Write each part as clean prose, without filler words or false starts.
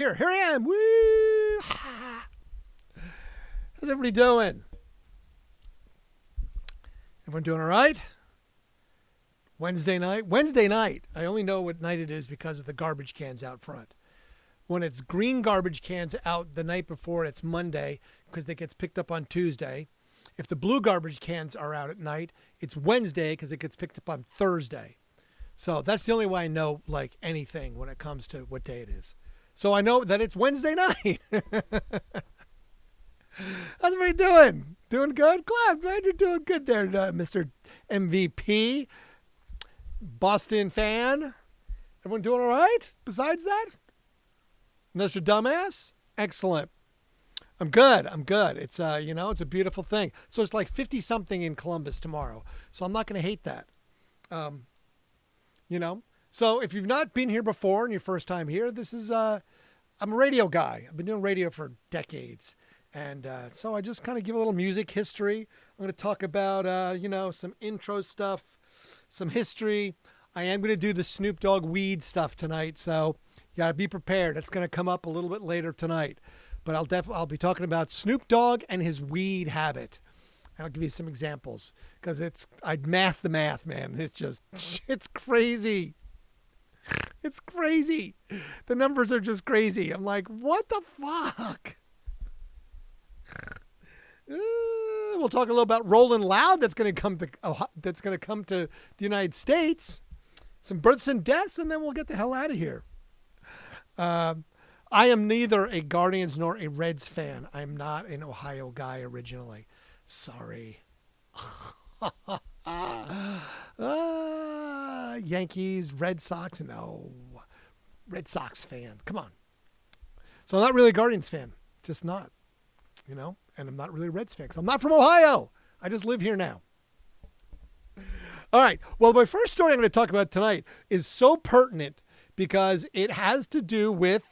Here I am. Woo! How's everybody doing? Everyone doing all right? Wednesday night. I only know what night it is because of the garbage cans out front. When it's green garbage cans out the night before, it's Monday because it gets picked up on Tuesday. If the blue garbage cans are out at night, it's Wednesday because it gets picked up on Thursday. So that's the only way I know like anything when it comes to what day it is. So I know that it's Wednesday night. How's everybody doing? Doing good? Glad you're doing good there, Mr. MVP. Boston fan. Everyone doing all right besides that? Mr. Dumbass? Excellent. I'm good. It's it's a beautiful thing. So it's like 50 something in Columbus tomorrow. So I'm not going to hate that. So if you've not been here before and your first time here, this is I'm a radio guy. I've been doing radio for decades. And so I just kind of give a little music history. I'm going to talk about some intro stuff, some history. I am going to do the Snoop Dogg weed stuff tonight, so you got to be prepared. It's going to come up a little bit later tonight. But I'll be talking about Snoop Dogg and his weed habit. And I'll give you some examples because I math the math, man. It's crazy. It's crazy. The numbers are just crazy. I'm like, what the fuck? We'll talk a little about Rolling Loud that's going to come to the United States. Some births and deaths, and then we'll get the hell out of here. I am neither a Guardians nor a Reds fan. I'm not an Ohio guy originally. Sorry. Yankees, Red Sox, no. Red Sox fan. Come on. So I'm not really a Guardians fan. Just not. And I'm not really a Reds fan because I'm not from Ohio. I just live here now. All right. Well, my first story I'm going to talk about tonight is so pertinent because it has to do with,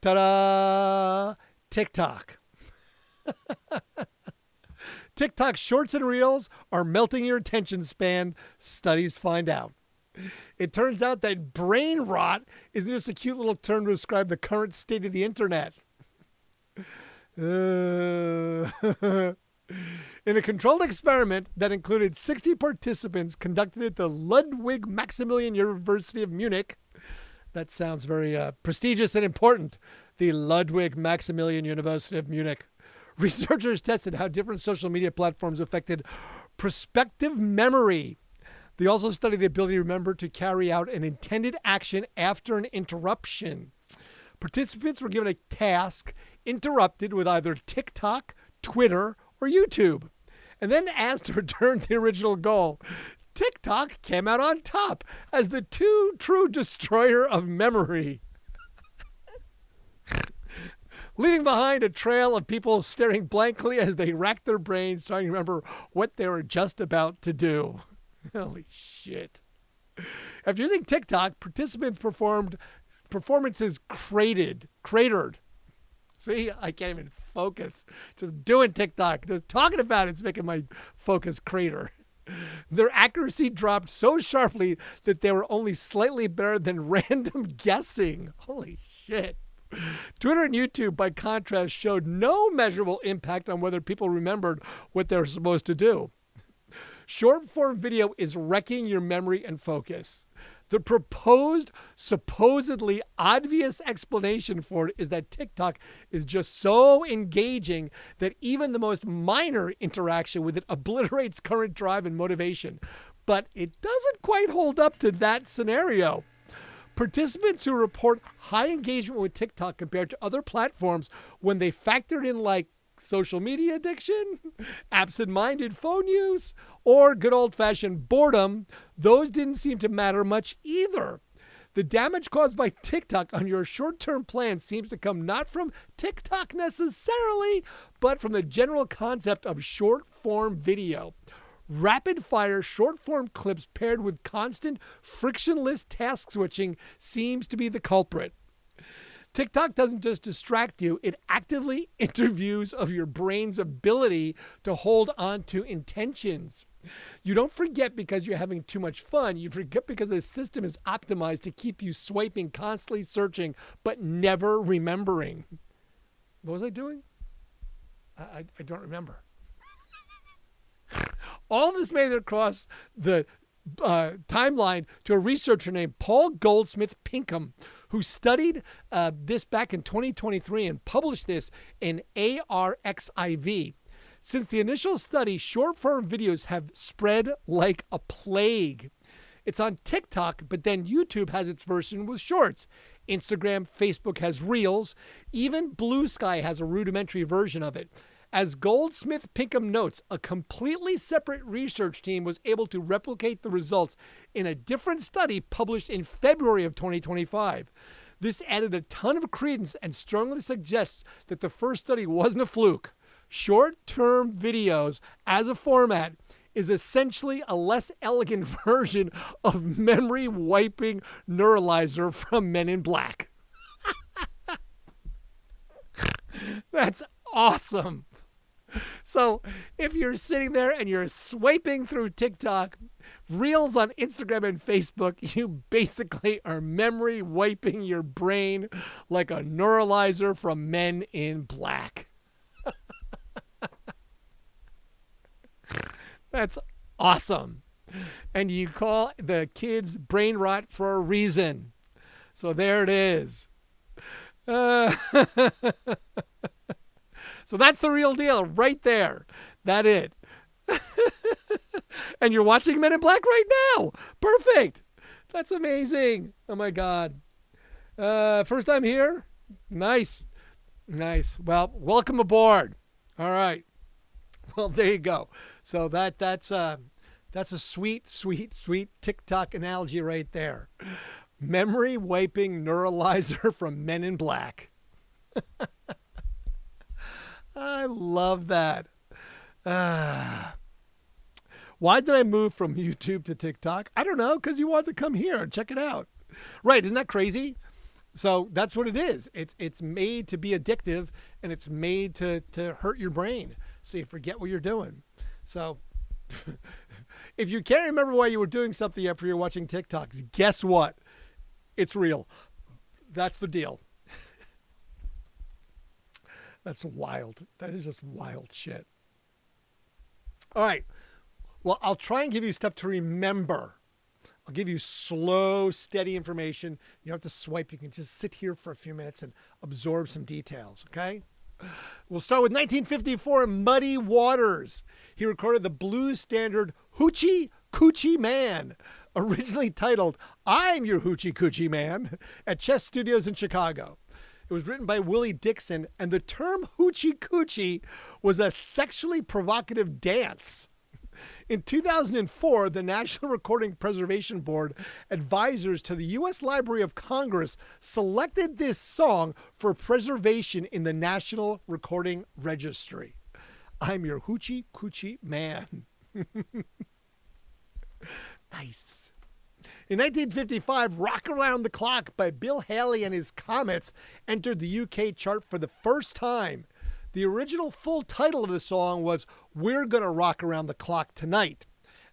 ta-da, TikTok. TikTok shorts and reels are melting your attention span, studies find out. It turns out that brain rot isn't just a cute little term to describe the current state of the internet. In a controlled experiment that included 60 participants conducted at the Ludwig Maximilian University of Munich. That sounds very prestigious and important. The Ludwig Maximilian University of Munich. Researchers tested how different social media platforms affected prospective memory. They also studied the ability to remember to carry out an intended action after an interruption. Participants were given a task interrupted with either TikTok, Twitter, or YouTube, and then asked to return to the original goal. TikTok came out on top as the true destroyer of memory, leaving behind a trail of people staring blankly as they racked their brains trying to remember what they were just about to do. Holy shit. After using TikTok, participants performed performances cratered. See, I can't even focus. Just doing TikTok, just talking about it's making my focus crater. Their accuracy dropped so sharply that they were only slightly better than random guessing. Holy shit. Twitter and YouTube, by contrast, showed no measurable impact on whether people remembered what they were supposed to do. Short-form video is wrecking your memory and focus. The proposed, supposedly obvious explanation for it is that TikTok is just so engaging that even the most minor interaction with it obliterates current drive and motivation. But it doesn't quite hold up to that scenario. Participants who report high engagement with TikTok compared to other platforms when they factored in like social media addiction, absent-minded phone use, or good old-fashioned boredom, those didn't seem to matter much either. The damage caused by TikTok on your short-term plan seems to come not from TikTok necessarily, but from the general concept of short-form video. Rapid-fire short-form clips paired with constant frictionless task switching seems to be the culprit. TikTok doesn't just distract you, it actively interviews of your brain's ability to hold on to intentions. You don't forget because you're having too much fun. You forget because the system is optimized to keep you swiping, constantly searching, but never remembering. What was I doing? I don't remember. All this made it across the timeline to a researcher named Paul Goldsmith Pinkham, who studied this back in 2023 and published this in ARXIV. Since the initial study, short-form videos have spread like a plague. It's on TikTok, but then YouTube has its version with shorts. Instagram, Facebook has Reels. Even Blue Sky has a rudimentary version of it. As Goldsmith Pinkham notes, a completely separate research team was able to replicate the results in a different study published in February of 2025. This added a ton of credence and strongly suggests that the first study wasn't a fluke. Short-term videos as a format is essentially a less elegant version of memory-wiping neuralizer from Men in Black. That's awesome. So if you're sitting there and you're swiping through TikTok, Reels on Instagram and Facebook, you basically are memory wiping your brain like a neuralizer from Men in Black. That's awesome. And you call the kids brain rot for a reason. So there it is. So that's the real deal right there. That it. And you're watching Men in Black right now. Perfect. That's amazing. Oh, my God. First time here? Nice. Nice. Well, welcome aboard. All right. Well, there you go. So that's a sweet, sweet, sweet TikTok analogy right there. Memory wiping neuralizer from Men in Black. I love that. Why did I move from YouTube to TikTok? I don't know, because you wanted to come here and check it out. Right, isn't that crazy? So that's what it is. It's made to be addictive, and it's made to hurt your brain so you forget what you're doing. So if you can't remember why you were doing something after you're watching TikToks, guess what? It's real. That's the deal. That's wild. That is just wild shit. All right. Well, I'll try and give you stuff to remember. I'll give you slow, steady information. You don't have to swipe. You can just sit here for a few minutes and absorb some details, okay? We'll start with 1954 Muddy Waters. He recorded the blues standard Hoochie Coochie Man, originally titled I'm Your Hoochie Coochie Man, at Chess Studios in Chicago. It was written by Willie Dixon, and the term hoochie coochie was a sexually provocative dance. In 2004, the National Recording Preservation Board, advisors to the U.S. Library of Congress, selected this song for preservation in the National Recording Registry. I'm Your Hoochie Coochie Man. Nice. In 1955, Rock Around the Clock by Bill Haley and his Comets entered the UK chart for the first time. The original full title of the song was We're Gonna Rock Around the Clock Tonight,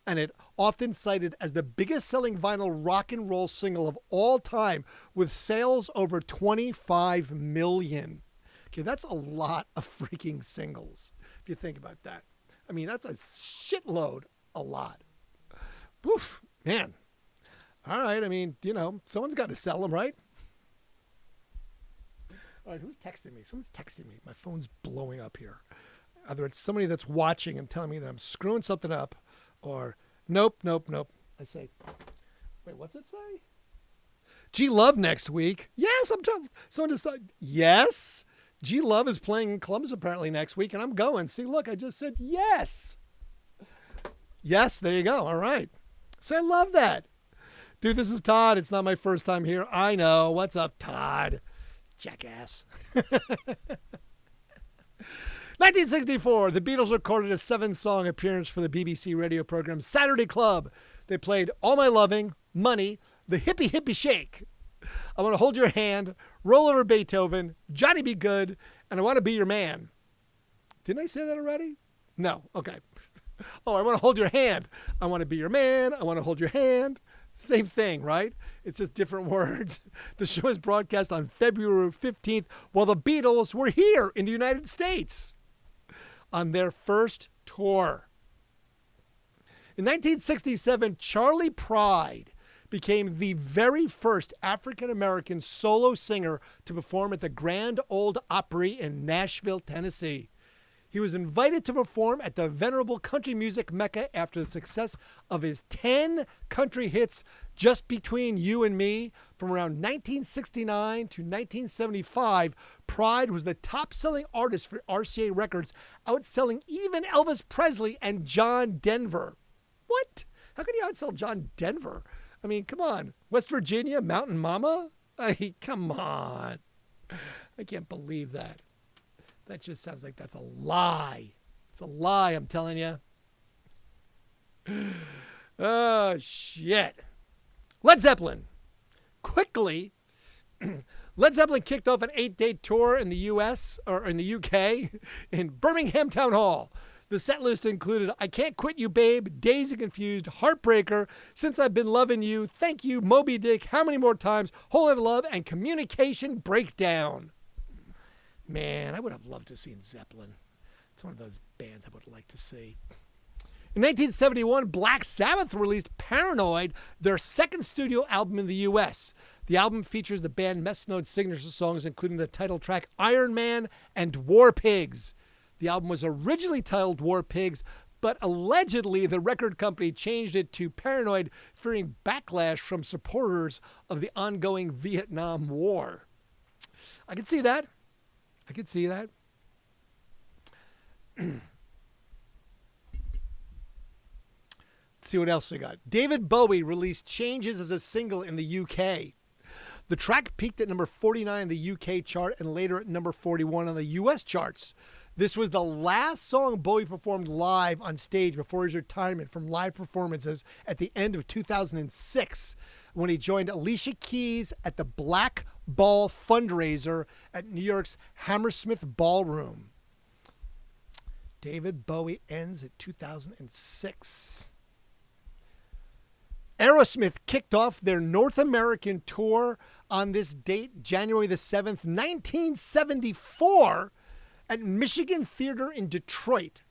and it often cited as the biggest selling vinyl rock and roll single of all time with sales over 25 million. Okay, that's a lot of freaking singles if you think about that. I mean, that's a shitload, a lot. Oof, man. All right, I mean, you know, someone's got to sell them, right? All right, who's texting me? Someone's texting me. My phone's blowing up here. Either it's somebody that's watching and telling me that I'm screwing something up, or nope. I say, wait, what's it say? G Love next week. Yes, I'm telling. Someone decided. Yes, G Love is playing in Columbus apparently next week, and I'm going. See, look, I just said yes. Yes, there you go. All right. So I love that. Dude, this is Todd. It's not my first time here. I know. What's up, Todd? Jackass. 1964, the Beatles recorded a 7-song appearance for the BBC radio program Saturday Club. They played All My Loving, Money, The Hippie Hippie Shake. I Want to Hold Your Hand, Roll Over Beethoven, Johnny Be Good, and I Want to Be Your Man. Didn't I say that already? No. Okay. Oh, I Want to Hold Your Hand. I Want to Be Your Man. I Want to Hold Your Hand. Same thing, right? It's just different words. The show is broadcast on February 15th while the Beatles were here in the United States on their first tour. In 1967, Charlie Pride became the very first African-American solo singer to perform at the Grand Ole Opry in Nashville, Tennessee. He was invited to perform at the venerable country music mecca after the success of his 10 country hits, Just Between You and Me. From around 1969 to 1975, Pride was the top-selling artist for RCA Records, outselling even Elvis Presley and John Denver. What? How can you outsell John Denver? I mean, come on. West Virginia, Mountain Mama? Come on. I can't believe that. That just sounds like that's a lie. It's a lie, I'm telling you. Oh, shit. Led Zeppelin. Quickly, Led Zeppelin kicked off an 8-day tour in the U.S., or in the U.K., in Birmingham Town Hall. The set list included I Can't Quit You, Babe, Dazed and Confused, Heartbreaker, Since I've Been Loving You, Thank You, Moby Dick, How Many More Times, Whole Lotta Love, and Communication Breakdown. Man, I would have loved to have seen Zeppelin. It's one of those bands I would like to see. In 1971, Black Sabbath released Paranoid, their second studio album in the U.S. The album features the band best-known signature songs, including the title track Iron Man and War Pigs. The album was originally titled War Pigs, but allegedly the record company changed it to Paranoid, fearing backlash from supporters of the ongoing Vietnam War. I can see that. Let's see what else we got. David Bowie released Changes as a single in the UK. The track peaked at number 49 in the UK chart and later at number 41 on the US charts. This was the last song Bowie performed live on stage before his retirement from live performances at the end of 2006, when he joined Alicia Keys at the Black Ball fundraiser at New York's Hammersmith Ballroom. David Bowie ends at 2006. Aerosmith kicked off their North American tour on this date, January the 7th, 1974, at Michigan Theater in Detroit.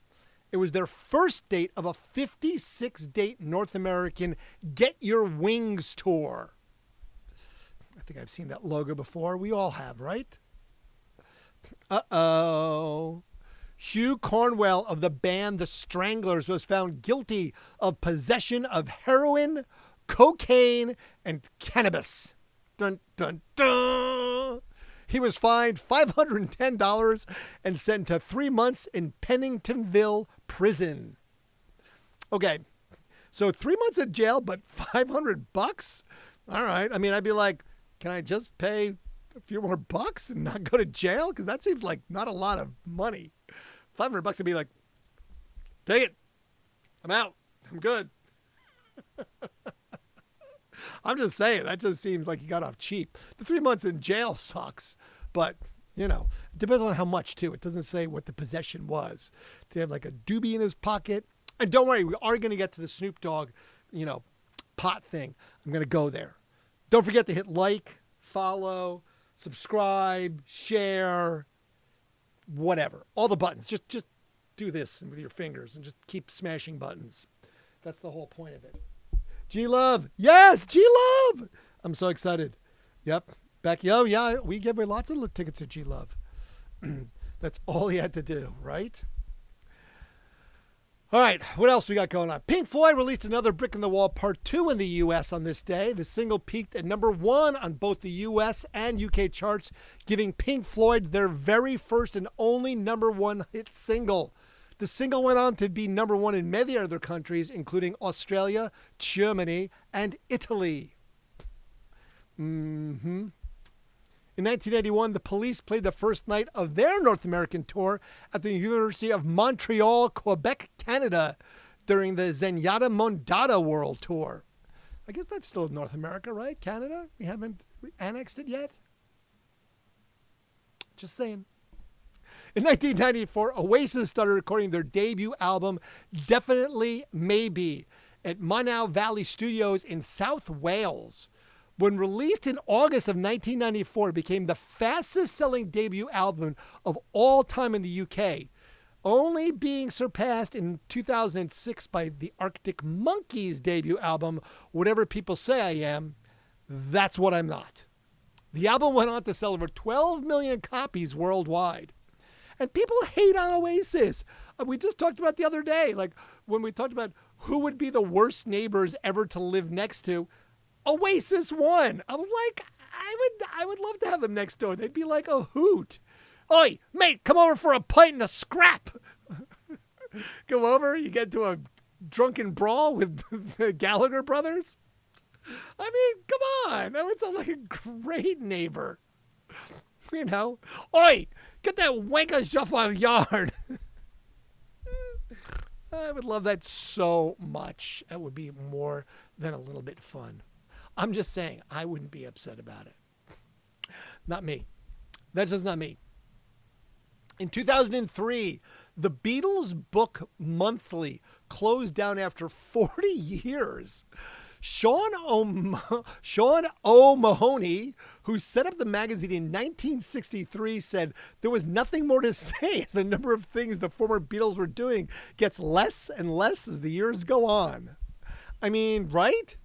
It was their first date of a 56-date North American Get Your Wings tour. I think I've seen that logo before. We all have, right? Uh-oh. Hugh Cornwell of the band The Stranglers was found guilty of possession of heroin, cocaine, and cannabis. Dun, dun, dun. He was fined $510 and sent to 3 months in Penningtonville prison. Okay, so 3 months in jail, but $500? All right. I mean, I'd be like, can I just pay a few more bucks and not go to jail? Because that seems like not a lot of money. $500 would be like, take it. I'm out. I'm good. I'm just saying, that just seems like he got off cheap. The 3 months in jail sucks, but, you know, it depends on how much, too. It doesn't say what the possession was. Did he have like a doobie in his pocket? And don't worry, we are going to get to the Snoop Dogg, pot thing. I'm going to go there. Don't forget to hit like, follow, subscribe, share, whatever. All the buttons. Just do this with your fingers and just keep smashing buttons. That's the whole point of it. G-Love. Yes, G-Love. I'm so excited. Yep. Becky. Oh, yeah. We gave away lots of tickets to G-Love. That's all he had to do, right? All right. What else we got going on? Pink Floyd released another Brick in the Wall Part 2 in the U.S. on this day. The single peaked at number 1 on both the U.S. and U.K. charts, giving Pink Floyd their very first and only number 1 hit single. The single went on to be number 1 in many other countries, including Australia, Germany, and Italy. In 1981, the Police played the first night of their North American tour at the University of Montreal, Quebec, Canada, during the Zenyatta Mondada World Tour. I guess that's still North America, right? Canada? We haven't We annexed it yet? Just saying. In 1994, Oasis started recording their debut album, Definitely Maybe, at Monau Valley Studios in South Wales. When released in August of 1994, it became the fastest-selling debut album of all time in the UK, only being surpassed in 2006 by the Arctic Monkeys' debut album, Whatever People Say I Am, That's What I'm Not. The album went on to sell over 12 million copies worldwide. And people hate on Oasis. We just talked about the other day, like when we talked about who would be the worst neighbors ever to live next to, Oasis won. I was like, I would love to have them next door. They'd be like a hoot. Oi, mate, come over for a pint and a scrap. Come over, you get to a drunken brawl with the Gallagher brothers. I mean, come on. That would sound like a great neighbor. You know, oi, get that wanker stuff out of the yard. I would love that so much. That would be more than a little bit fun. I'm just saying, I wouldn't be upset about it. Not me. That's just not me. In 2003, the Beatles Book Monthly closed down after 40 years. Sean O'Mahony, who set up the magazine in 1963, said there was nothing more to say as the number of things the former Beatles were doing gets less and less as the years go on. I mean, right?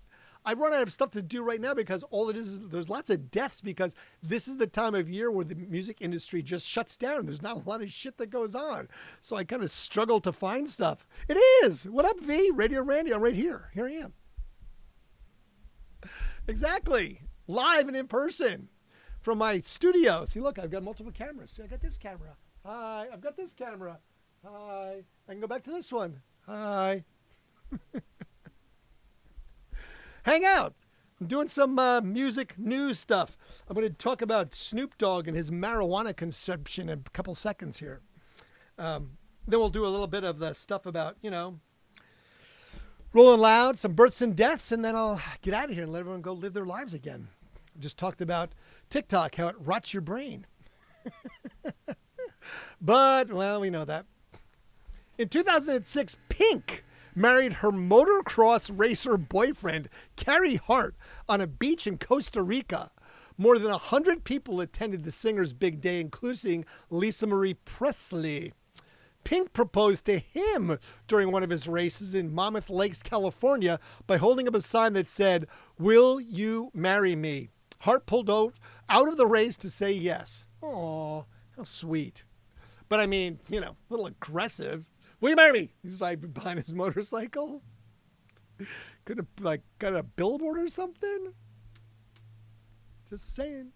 I run out of stuff to do right now because all it is there's lots of deaths because this is the time of year where the music industry just shuts down. There's not a lot of shit that goes on. So I kind of struggle to find stuff. It is. What up, V? Radio Randy. I'm right here. Here I am. Exactly. Live and in person from my studio. See, look, I've got multiple cameras. See, I got this camera. Hi. I've got this camera. Hi. I can go back to this one. Hi. Hang out. I'm doing some music news stuff. I'm going to talk about Snoop Dogg and his marijuana consumption in a couple seconds here. Then we'll do a little bit of the stuff about, you know, Rolling Loud, some births and deaths, and then I'll get out of here and let everyone go live their lives again. Just talked about TikTok, how it rots your brain. But, well, we know that. In 2006, Pink married her motocross racer boyfriend, Carrie Hart, on a beach in Costa Rica. More than 100 people attended the singer's big day, including Lisa Marie Presley. Pink proposed to him during one of his races in Mammoth Lakes, California, by holding up a sign that said, "Will you marry me?" Hart pulled out of the race to say yes. Aw, how sweet. But I mean, you know, a little aggressive. Will you marry me? He's like behind his motorcycle. Could have like got a billboard or something. Just saying.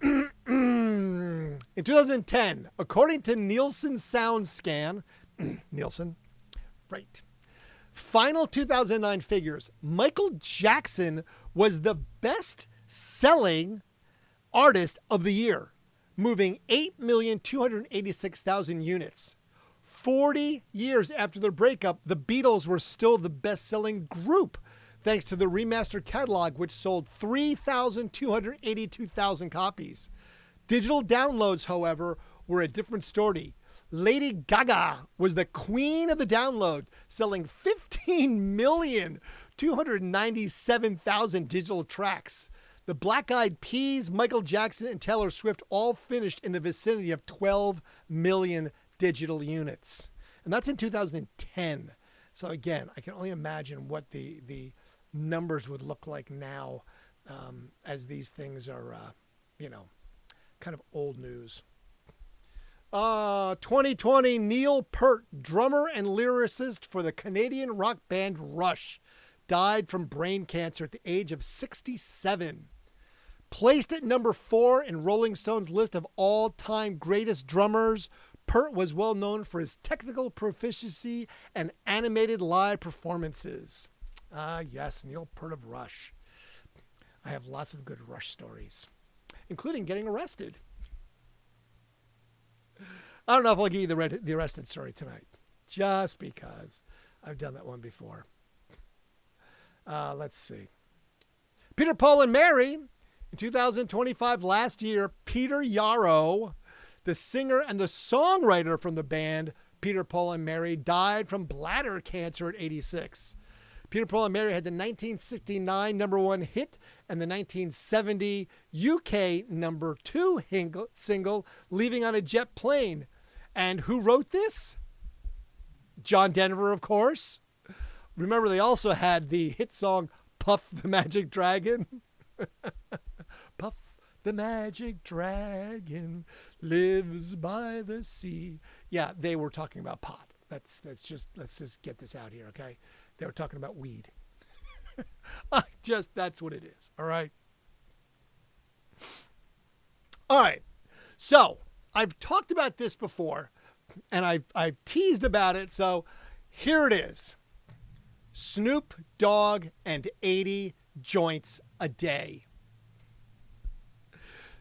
In 2010, according to Nielsen SoundScan, Nielsen, right. Final 2009 figures, Michael Jackson was the best-selling artist of the year, moving 8,286,000 units. 40 years after their breakup, the Beatles were still the best-selling group, thanks to the remastered catalog, which sold 3,282,000 copies. Digital downloads, however, were a different story. Lady Gaga was the queen of the download, selling 15,297,000 digital tracks. The Black Eyed Peas, Michael Jackson, and Taylor Swift all finished in the vicinity of 12 million digital units. And that's in 2010. So again, I can only imagine what the numbers would look like now as these things are, kind of old news. 2020, Neil Peart, drummer and lyricist for the Canadian rock band Rush, died from brain cancer at the age of 67. Placed at number 4 in Rolling Stone's list of all-time greatest drummers, Peart was well known for his technical proficiency and animated live performances. Yes, Neil Peart of Rush. I have lots of good Rush stories, including getting arrested. I don't know if I'll give you the arrested story tonight, just because I've done that one before. Let's see. Peter, Paul, and Mary. In 2025, last year, Peter Yarrow, the singer and the songwriter from the band Peter, Paul, and Mary, died from bladder cancer at 86. Peter, Paul, and Mary had the 1969 #1 hit and the 1970 UK #2 single, Leaving on a Jet Plane. And who wrote this? John Denver, of course. Remember, they also had the hit song Puff the Magic Dragon. Puff the Magic Dragon lives by the sea. Yeah, they were talking about pot. Let's just get this out here, okay? They were talking about weed. That's what it is, all right? All right, so I've talked about this before, and I've teased about it, so here it is. Snoop Dogg and 80 joints a day.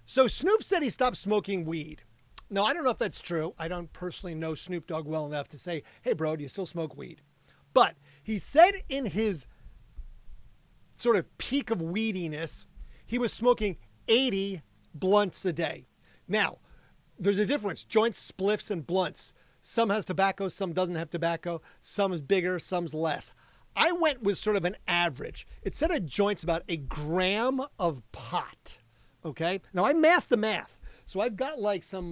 So Snoop said he stopped smoking weed. Now, I don't know if that's true. I don't personally know Snoop Dogg well enough to say, hey, bro, do you still smoke weed? But he said in his sort of peak of weediness, he was smoking 80 blunts a day. Now, there's a difference. Joints, spliffs, and blunts. Some has tobacco, some doesn't have tobacco. Some is bigger, some's less. I went with sort of an average. It said a joint's about a gram of pot. Okay? Now, I mathed the math. So I've got like some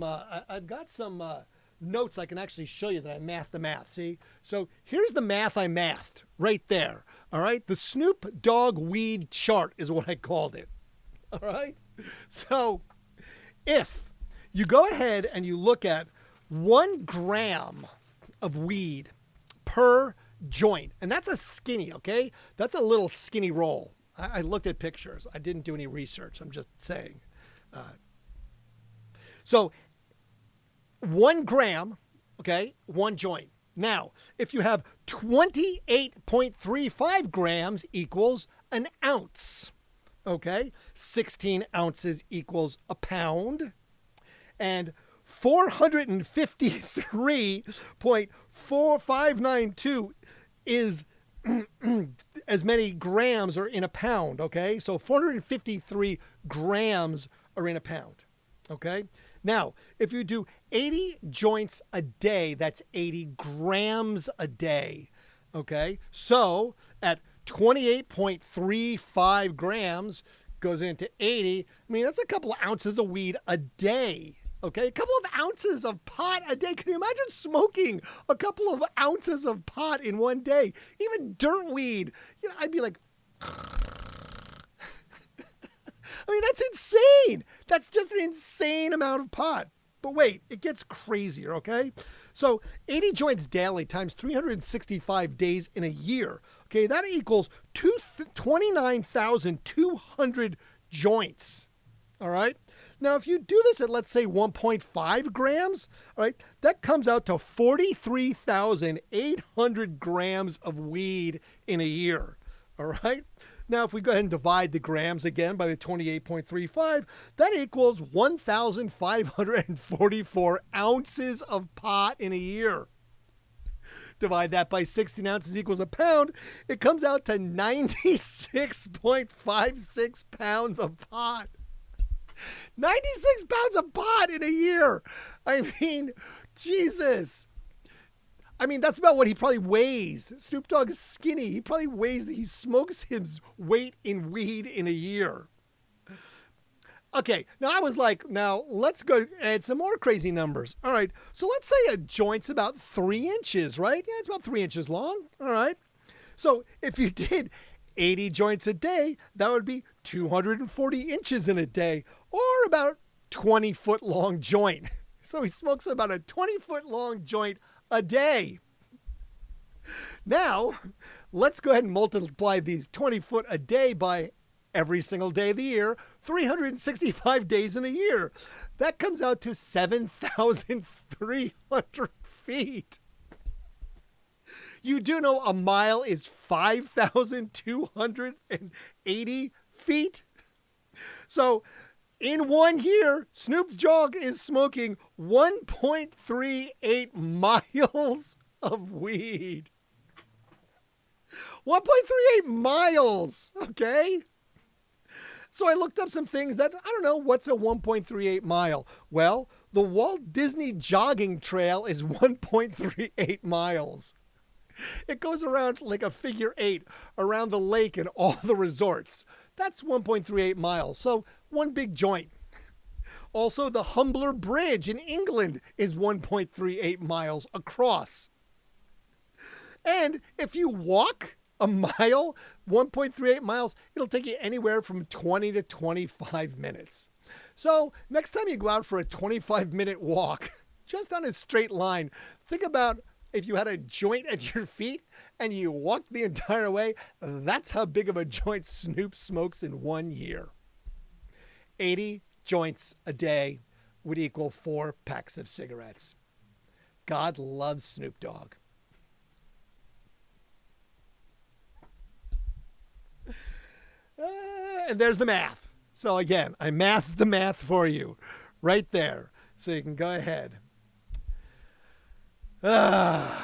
notes I can actually show you that I mathed the math. See? So here's the math I mathed right there. All right? The Snoop Dogg weed chart is what I called it. All right? So if you go ahead and you look at 1 gram of weed per joint, and that's a skinny, okay? That's a little skinny roll. I looked at pictures. I didn't do any research. I'm just saying. So 1 gram, okay, 1 joint. Now, if you have 28.35 grams equals an ounce, okay? 16 ounces equals a pound. And 453.4592 is as many grams are in a pound, okay? So 453 grams are in a pound, okay? Now, if you do 80 joints a day, that's 80 grams a day, okay? So at 28.35 grams goes into 80. I mean, that's a couple of ounces of weed a day. Okay, a couple of ounces of pot a day. Can you imagine smoking a couple of ounces of pot in one day? Even dirt weed, you know, I'd be like, I mean, that's insane. That's just an insane amount of pot. But wait, it gets crazier, okay? So 80 joints daily times 365 days in a year. Okay, that equals 29,200 joints. All right? Now, if you do this at, let's say, 1.5 grams, all right, that comes out to 43,800 grams of weed in a year. All right? Now, if we go ahead and divide the grams again by the 28.35, that equals 1,544 ounces of pot in a year. Divide that by 16 ounces equals a pound. It comes out to 96.56 pounds of pot. 96 pounds of pot in a year. I mean, Jesus. I mean, that's about what he probably weighs. Snoop Dogg is skinny. He probably weighs, he smokes his weight in weed in a year. Okay, now I was like, now let's go add some more crazy numbers. All right, so let's say a joint's about 3 inches, right? Yeah, it's about 3 inches long. All right. So if you did 80 joints a day, that would be 240 inches in a day, or about 20-foot long joint. So he smokes about a 20-foot long joint a day. Now, let's go ahead and multiply these 20-foot a day by every single day of the year, 365 days in a year. That comes out to 7,300 feet. You do know a mile is 5,280 feet? So in 1 year, Snoop Dogg is smoking 1.38 miles of weed. 1.38 miles, okay? So I looked up some things that, I don't know, what's a 1.38 mile? Well, the Walt Disney Jogging Trail is 1.38 miles. It goes around like a figure 8 around the lake and all the resorts. That's 1.38 miles. So one big joint. Also, the Humbler Bridge in England is 1.38 miles across. And if you walk a mile, 1.38 miles, it'll take you anywhere from 20 to 25 minutes. So next time you go out for a 25-minute walk, just on a straight line, think about if you had a joint at your feet and you walked the entire way, that's how big of a joint Snoop smokes in 1 year. 80 joints a day would equal 4 packs of cigarettes. God loves Snoop Dogg. And there's the math. So again, I mathed the math for you right there. So you can go ahead. That's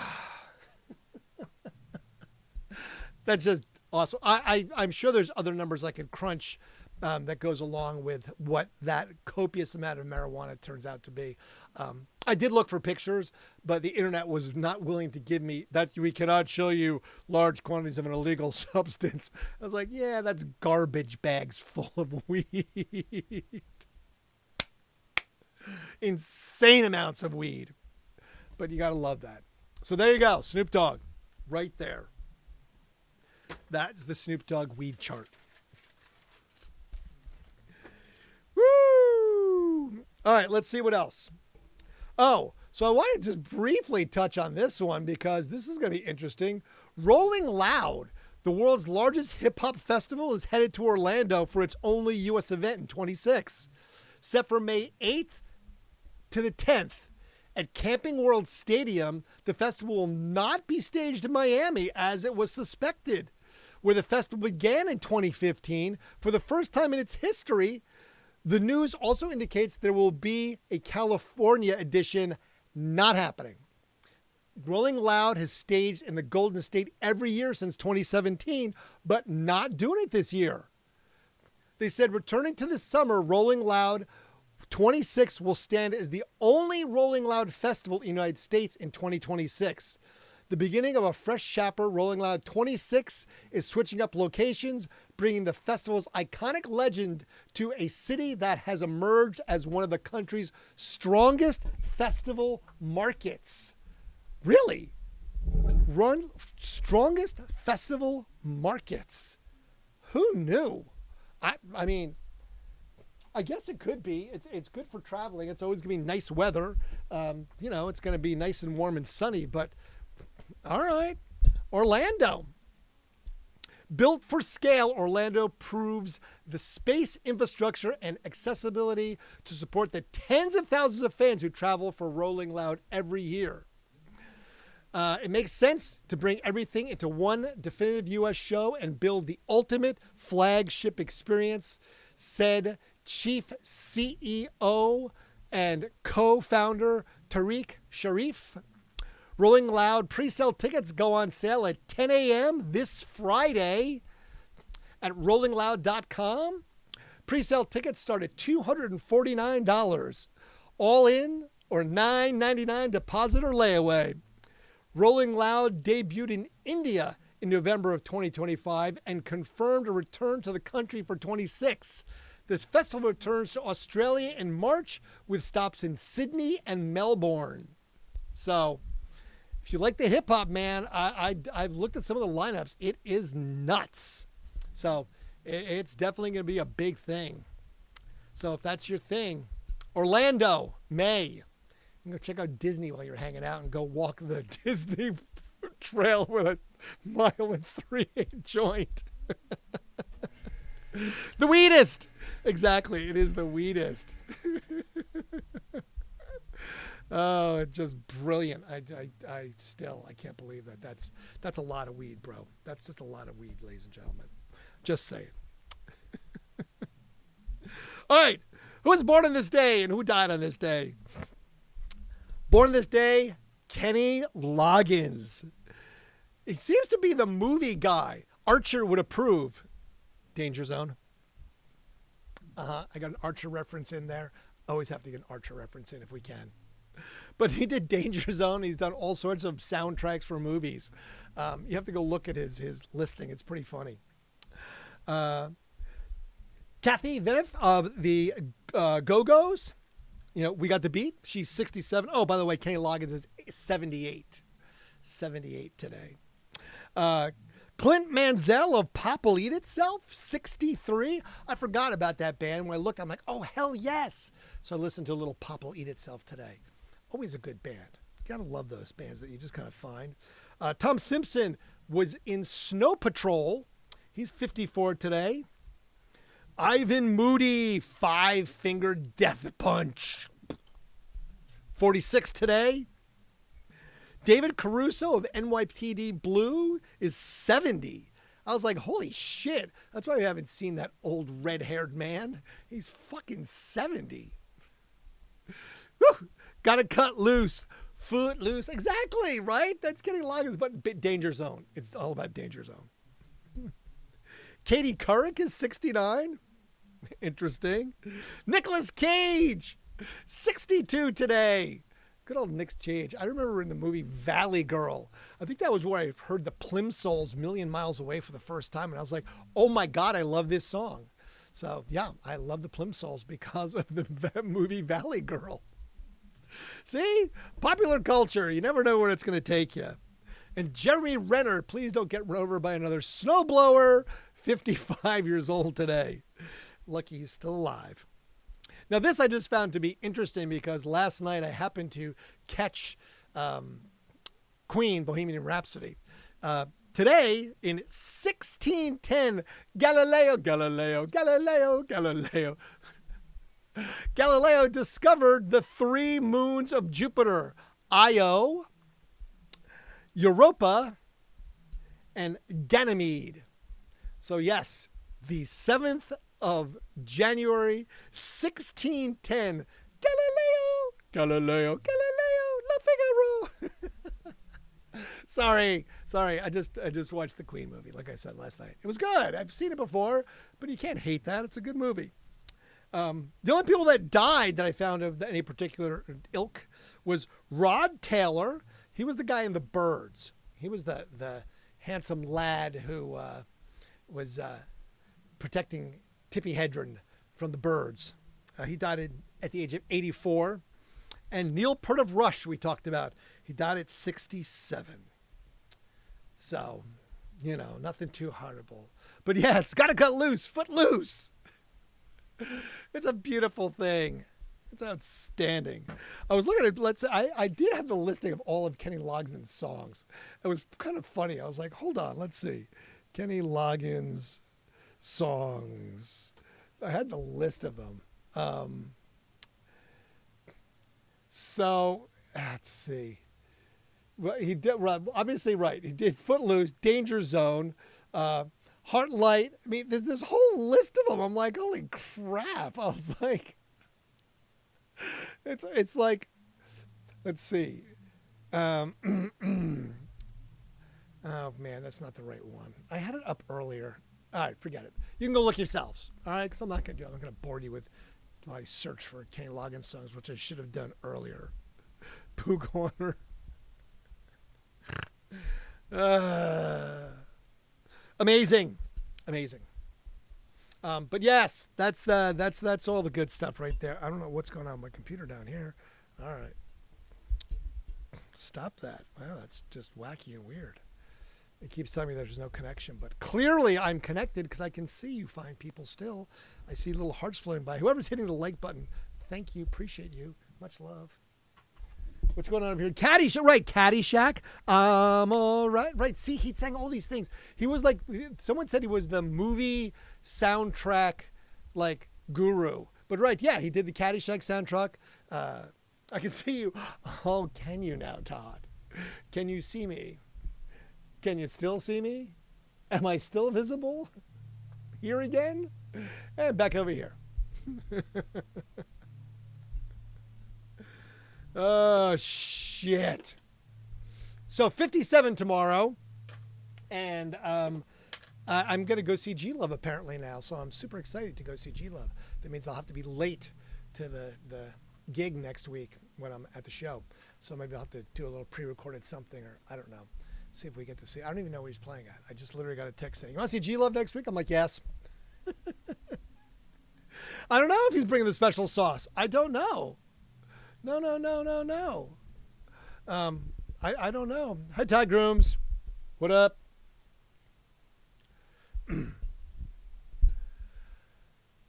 just awesome. I'm sure there's other numbers I could crunch that goes along with what that copious amount of marijuana turns out to be. I did look for pictures, but the internet was not willing to give me that. We cannot show you large quantities of an illegal substance. I was like, yeah, that's garbage bags full of weed. Insane amounts of weed. But you got to love that. So there you go. Snoop Dogg right there. That's the Snoop Dogg weed chart. Woo! All right, let's see what else. Oh, so I want to just briefly touch on this one because this is going to be interesting. Rolling Loud, the world's largest hip-hop festival, is headed to Orlando for its only U.S. event in 26. Set for May 8th to the 10th. At Camping World Stadium, the festival will not be staged in Miami as it was suspected. Where the festival began in 2015, for the first time in its history, the news also indicates there will be a California edition not happening. Rolling Loud has staged in the Golden State every year since 2017, but not doing it this year. They said returning to this summer, Rolling Loud 26 will stand as the only Rolling Loud festival in the United States in 2026. The beginning of a fresh chapter, Rolling Loud 26 is switching up locations, bringing the festival's iconic legend to a city that has emerged as one of the country's strongest festival markets. Really? Strongest festival markets. Who knew? I mean, I guess it could be. It's good for traveling. It's always going to be nice weather. It's going to be nice and warm and sunny, but all right. Orlando. Built for scale, Orlando proves the space, infrastructure, and accessibility to support the tens of thousands of fans who travel for Rolling Loud every year. It makes sense to bring everything into one definitive U.S. show and build the ultimate flagship experience, said Chief CEO and co-founder Tariq Sharif. Rolling Loud pre-sale tickets go on sale at 10 a.m. this Friday at rollingloud.com. Pre-sale tickets start at $249, all in or $9.99 deposit or layaway. Rolling Loud debuted in India in November of 2025 and confirmed a return to the country for 26. This festival returns to Australia in March with stops in Sydney and Melbourne. So if you like the hip hop, man, I've looked at some of the lineups. It is nuts. So it's definitely going to be a big thing. So if that's your thing, Orlando, May. You can go check out Disney while you're hanging out and go walk the Disney trail with a 1.3 joint. The weedest. Exactly. It is the weedest. Oh, it's just brilliant. I can't believe that. That's a lot of weed, bro. That's just a lot of weed, ladies and gentlemen. Just saying. All right. Who was born on this day and who died on this day? Born on this day, Kenny Loggins. He seems to be the movie guy. Archer would approve. Danger Zone. I got an Archer reference in there. Always have to get an Archer reference in if we can. But he did Danger Zone. He's done all sorts of soundtracks for movies. You have to go look at his listing. It's pretty funny. Kathy Vinith of the Go-Go's. You know, We Got the Beat. She's 67. Oh, by the way, Kenny Loggins is 78. 78 today. Clint Mansell of Pop Will Eat Itself, 63. I forgot about that band. When I looked, I'm like, oh, hell yes. So I listened to a little Pop Will Eat Itself today. Always a good band. You gotta love those bands that you just kind of find. Tom Simpson was in Snow Patrol. He's 54 today. Ivan Moody, Five Finger Death Punch, 46 today. David Caruso of NYPD Blue is 70. I was like, holy shit. That's why we haven't seen that old red-haired man. He's fucking 70. Whew. Gotta cut loose. Foot loose. Exactly, right? That's Kenny Loggins, but Danger Zone. It's all about Danger Zone. Katie Couric is 69. Interesting. Nicolas Cage, 62 today. Good old Nick Cage. I remember in the movie Valley Girl. I think that was where I heard the Plimsolls Million Miles Away for the first time. And I was like, oh my God, I love this song. So yeah, I love the Plimsolls because of the movie Valley Girl. See? Popular culture. You never know where it's going to take you. And Jeremy Renner, please don't get run over by another snowblower, 55 years old today. Lucky he's still alive. Now, this I just found to be interesting because last night I happened to catch Queen, Bohemian Rhapsody. Today, in 1610, Galileo discovered the three moons of Jupiter, Io, Europa, and Ganymede. So yes, the 7th of January, 1610, Galileo, La Figaro. Sorry. I just watched the Queen movie, like I said last night. It was good. I've seen it before, but you can't hate that. It's a good movie. The only people that died that I found of any particular ilk was Rod Taylor. He was the guy in The Birds. He was the handsome lad who was protecting Tippi Hedren from The Birds. He died at the age of 84. And Neil Peart of Rush, we talked about. He died at 67. So, you know, nothing too horrible. But yes, gotta cut loose, foot loose. It's a beautiful thing. It's outstanding. I was looking at, I did have the listing of all of Kenny Loggins' songs. It was kind of funny. I was like, hold on, let's see. Kenny Loggins songs. I had the list of them. So let's see. Well, he did obviously right. He did Footloose, Danger Zone, Heartlight. I mean, there's this whole list of them. I'm like, holy crap! I was like, it's like, let's see. Oh man, that's not the right one. I had it up earlier. All right, forget it. You can go look yourselves. All right, because I'm not going to do it. I'm going to bore you with my search for Kenny Loggins songs, which I should have done earlier. Pooh Corner. Amazing. But yes, that's all the good stuff right there. I don't know what's going on with my computer down here. All right. Stop that. Wow, that's just wacky and weird. It keeps telling me there's no connection, but clearly I'm connected because I can see you fine people still. I see little hearts floating by. Whoever's hitting the like button, thank you, appreciate you. Much love. What's going on over here? Caddyshack. All right. Right. See, he sang all these things. He was like, someone said he was the movie soundtrack, like, guru. But right, yeah, he did the Caddyshack soundtrack. I can see you. Oh, can you now, Todd? Can you see me? Can you still see me? Am I still visible? Here again? And back over here. Oh, shit. So 57 tomorrow. And I'm going to go see G Love apparently now, so I'm super excited to go see G Love. That means I'll have to be late to the gig next week when I'm at the show. So maybe I'll have to do a little pre-recorded something, or I don't know. See if we get to see. I don't even know where he's playing at. I just literally got a text saying, "You want to see G Love next week?" I'm like, "Yes." I don't know if he's bringing the special sauce. I don't know. No. I don't know. Hi, Todd Grooms. What up?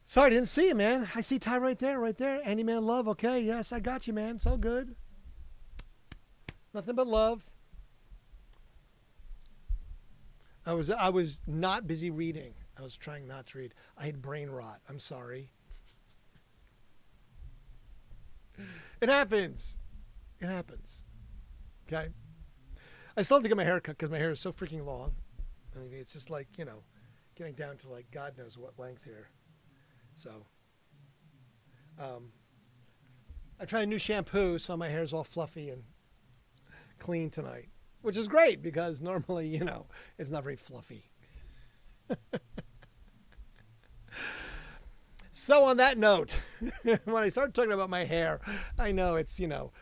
Sorry, I didn't see you, man. I see Ty right there. Andy Man Love. Okay, yes, I got you, man. It's all good. Nothing but love. I was not busy reading. I was trying not to read. I had brain rot. I'm sorry. It happens. Okay. I still have to get my hair cut because my hair is so freaking long. I mean, it's just like, getting down to like God knows what length here. So, I tried a new shampoo, so my hair's all fluffy and clean tonight, which is great because normally, it's not very fluffy. So on that note, when I started talking about my hair, I know it's,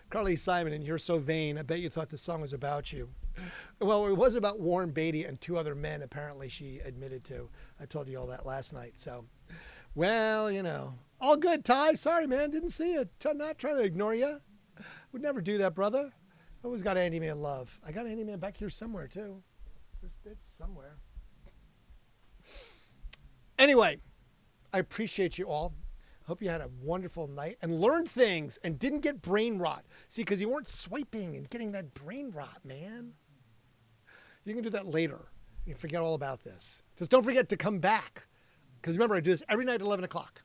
Carly Simon and You're So Vain. I bet you thought the song was about you. Well, it was about Warren Beatty and two other men, apparently she admitted to. I told you all that last night. So, well, all good, Ty. Sorry, man. Didn't see it. Not trying to ignore you. Would never do that, brother. Always got Andy Man love. I got Andy Man back here somewhere, too. It's somewhere. Anyway, I appreciate you all. Hope you had a wonderful night and learned things and didn't get brain rot. See, because you weren't swiping and getting that brain rot, man. You can do that later. You can forget all about this. Just don't forget to come back. Because remember, I do this every night at 11 o'clock.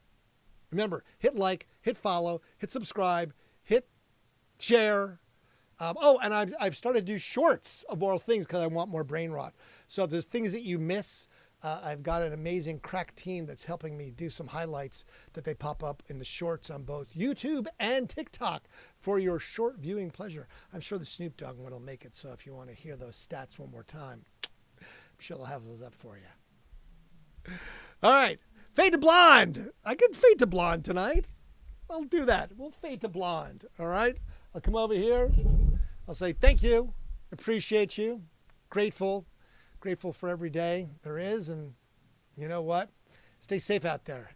Remember, hit like, hit follow, hit subscribe, hit share. And I've started to do shorts of all things because I want more brain rot. So if there's things that you miss, I've got an amazing crack team that's helping me do some highlights that they pop up in the shorts on both YouTube and TikTok for your short viewing pleasure. I'm sure the Snoop Dogg one will make it. So if you want to hear those stats one more time, I'm sure they'll have those up for you. All right. Fade to blonde. I could fade to blonde tonight. I'll do that. We'll fade to blonde. All right. I'll come over here. I'll say thank you. Appreciate you. Grateful for every day there is. And you know what? Stay safe out there.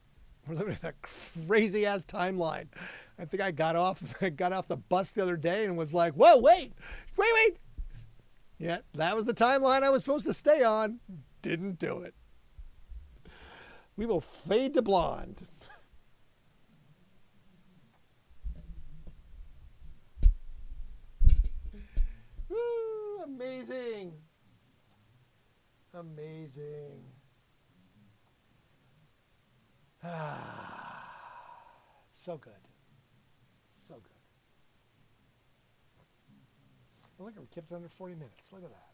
We're living in a crazy ass timeline. I think I got off the bus the other day and was like, whoa, wait. Yeah, that was the timeline I was supposed to stay on. Didn't do it. We will fade to blonde. Woo, amazing. So good. Look, we kept it under 40 minutes. Look at that.